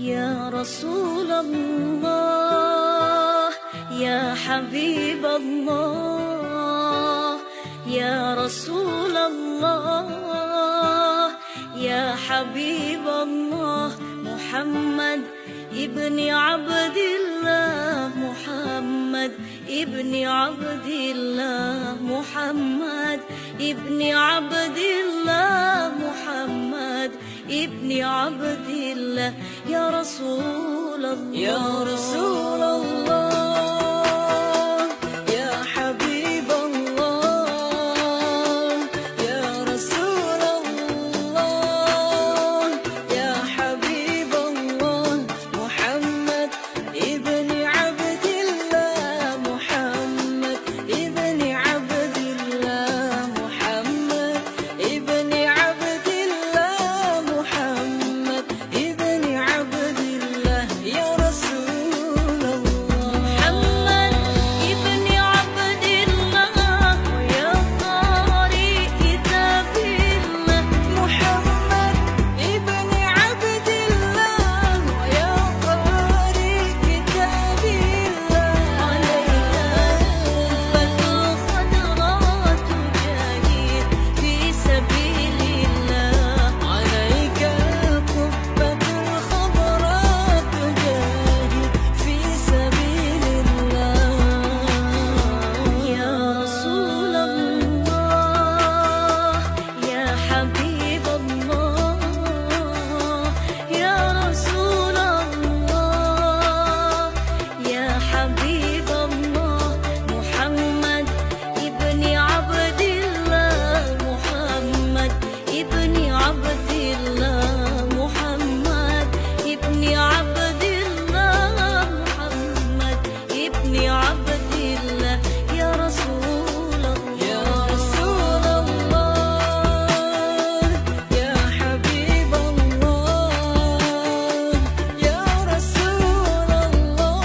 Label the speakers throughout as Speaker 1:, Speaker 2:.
Speaker 1: يا رسول الله يا حبيب الله يا رسول الله يا حبيب الله محمد ابن عبد الله محمد ابن عبد الله محمد ابن عبد الله محمد ابن عبد الله يا رسول الله
Speaker 2: يا رسول الله يا حبيب الله يا رسول الله يا حبيب الله محمد ابن عبد الله محمد ابن عبد الله محمد ابن عبد الله محمد ابن عبد الله يا رسول الله
Speaker 1: محمد ابن عبد الله ويا قارئ كتاب الله
Speaker 2: محمد ابن عبد الله ويا قارئ كتاب الله
Speaker 1: عليك القبة الخضراء تجاهد في سبيل الله
Speaker 2: عليك القبة الخضراء تجاهد في سبيل الله
Speaker 1: يا رسول الله يا حبيب الله يا رسول الله يا حبيب الله محمد ابن عبد الله محمد ابن عبد الله محمد ابن عبد الله محمد ابن عبد الله يا رسول
Speaker 2: يا
Speaker 1: الله
Speaker 2: رسول الله يا حبيب الله يا رسول الله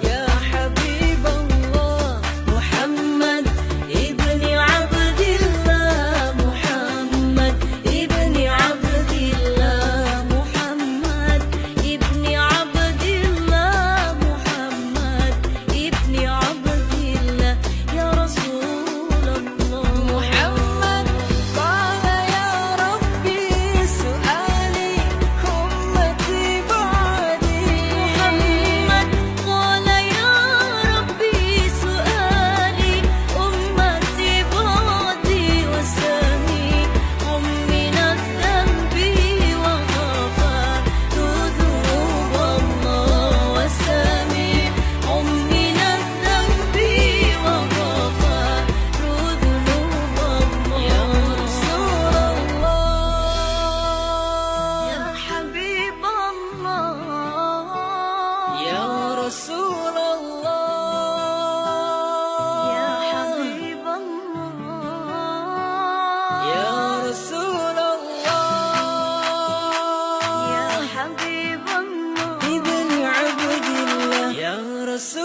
Speaker 2: يا حبيب الله
Speaker 1: محمد ابن عبد الله محمد ابن عبد الله محمد ابن عبد الله محمد ابن عبد الله يا رسول الله
Speaker 2: محمد قال يا ربي سؤالي أمتي بعدي
Speaker 1: محمد قال يا ربي سؤالي أمتي بعدي وسامي من الذنب وغفر ذنوب الله وسامي من الذنب وغفر ذنوب الله
Speaker 2: يا رسول الله
Speaker 1: يا حبيب الله
Speaker 2: يا رسول الله
Speaker 1: يا حبيب الله
Speaker 2: يا رسول الله
Speaker 1: يا حبيب الله
Speaker 2: ابن عبد الله يا رسول